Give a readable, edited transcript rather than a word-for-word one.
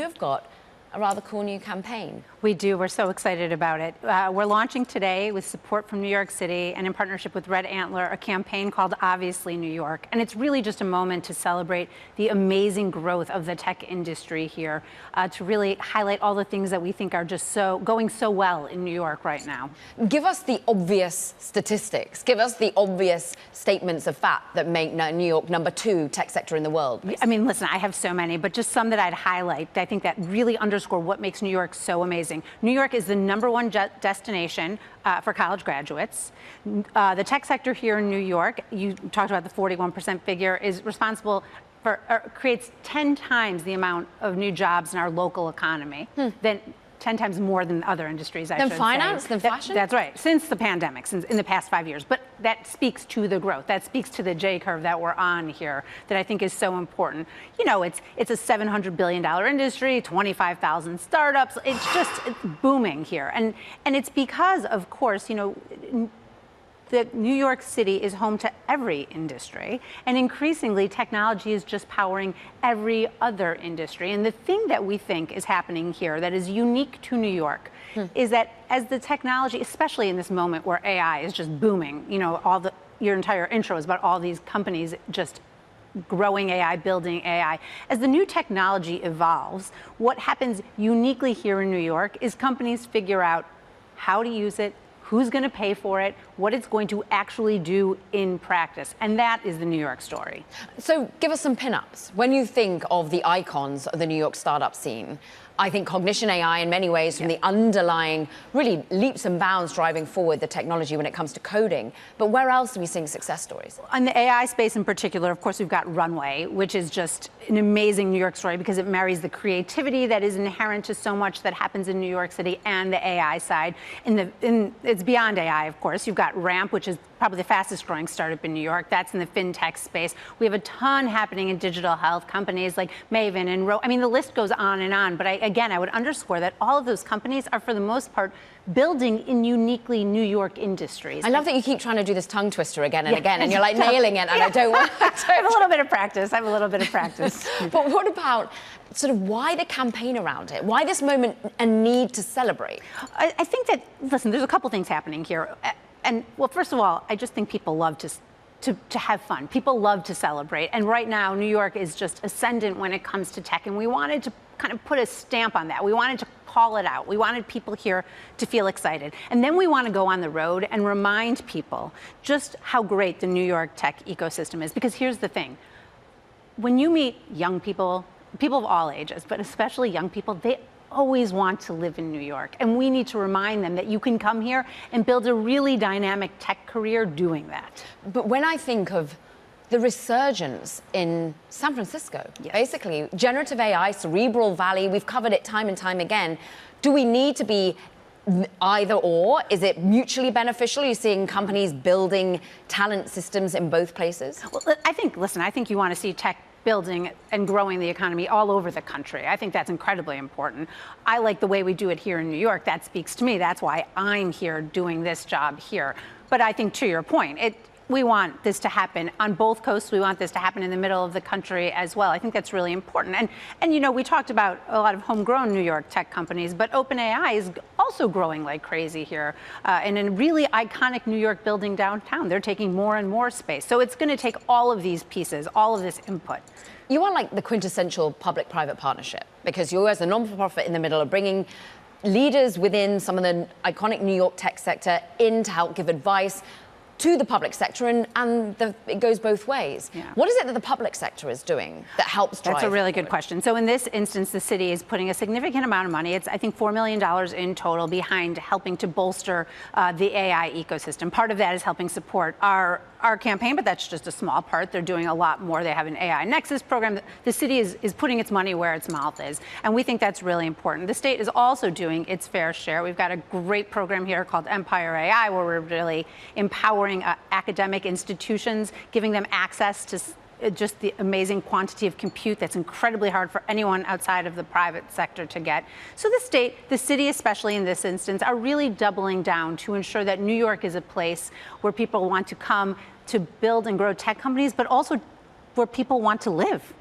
you've got a rather cool new campaign. We do. We're so excited about it. We're launching today with support from New York City and in partnership with Red Antler, a campaign called Obviously New York. And it's really just a moment to celebrate the amazing growth of the tech industry here, to really highlight all the things that we think are just going so well in New York right now. Give us the obvious statistics. Give us the obvious statements of fact that make New York #2 tech sector in the world. Basically. I mean, listen, I have so many, but just some that I'd highlight. I think that really underscore what makes New York so amazing. New York is the #1 destination for college graduates. The tech sector here in New York, you talked about the 41% figure, is responsible for, creates 10 times the amount of new jobs in our local economy than 10 times more than other industries, I should say. Than finance, than fashion? That's right, since the pandemic, since in the past 5 years. But that speaks to the growth. That speaks to the J-curve that we're on here that I think is so important. You know, it's a $700 billion industry, 25,000 startups. It's booming here. And it's because, of course, you know, that New York City is home to every industry, and increasingly technology is just powering every other industry. And the thing that we think is happening here that is unique to New York is that as the technology, especially in this moment where AI is just booming, you know, your entire intro is about all these companies just growing AI, building AI. As the new technology evolves, what happens uniquely here in New York is companies figure out how to use it, who's going to pay for it, what it's going to actually do in practice. And that is the New York story. So give us some pin-ups. When you think of the icons of the New York startup scene, I think Cognition AI in many ways from the underlying really leaps and bounds driving forward the technology when it comes to coding. But where else are we seeing success stories? On the AI space in particular, of course, we've got Runway, which is just an amazing New York story because it marries the creativity that is inherent to so much that happens in New York City and the AI side. It's beyond AI, of course. You've got Ramp, which is probably the fastest growing startup in New York. That's in the fintech space. We have a ton happening in digital health, companies like Maven and I mean, the list goes on and on. But again, I would underscore that all of those companies are, for the most part, building in uniquely New York industries. I love that you keep trying to do this tongue twister again and again, and you're like nailing it, and I don't want to. I have a little bit of practice. But what about sort of why the campaign around it? Why this moment and need to celebrate? I think that, listen, there's a couple things happening here. And well, first of all, I just think people love to have fun. People love to celebrate. And right now, New York is just ascendant when it comes to tech. And we wanted to kind of put a stamp on that. We wanted to call it out. We wanted people here to feel excited. And then we want to go on the road and remind people just how great the New York tech ecosystem is. Because here's the thing. When you meet young people, people of all ages, but especially young people, they always want to live in New York. And we need to remind them that you can come here and build a really dynamic tech career doing that. But when I think of the resurgence in San Francisco, basically, generative AI, Cerebral Valley, we've covered it time and time again. Do we need to be either or? Is it mutually beneficial? Are you seeing companies building talent systems in both places? Well, I think you want to see tech building and growing the economy all over the country. I think that's incredibly important. I like the way we do it here in New York. That speaks to me. That's why I'm here doing this job here. But I think, to your point, we want this to happen on both coasts. We want this to happen in the middle of the country as well. I think that's really important. And you know, we talked about a lot of homegrown New York tech companies, but OpenAI is also growing like crazy here in a really iconic New York building downtown. They're taking more and more space. So it's going to take all of these pieces, all of this input. You are like the quintessential public-private partnership because you're, as a non-for-profit, in the middle of bringing leaders within some of the iconic New York tech sector in to help give advice to the public sector, and it goes both ways. Yeah. What is it that the public sector is doing that helps drive? That's a really good question. So in this instance, the city is putting a significant amount of money. It's, I think, $4 million in total behind helping to bolster the AI ecosystem. Part of that is helping support our campaign, but that's just a small part. They're doing a lot more. They have an AI Nexus program. The city is putting its money where its mouth is, and we think that's really important. The state is also doing its fair share. We've got a great program here called Empire AI, where we're really empowering academic institutions, giving them access to just the amazing quantity of compute that's incredibly hard for anyone outside of the private sector to get. So the state, the city especially in this instance, are really doubling down to ensure that New York is a place where people want to come to build and grow tech companies, but also where people want to live.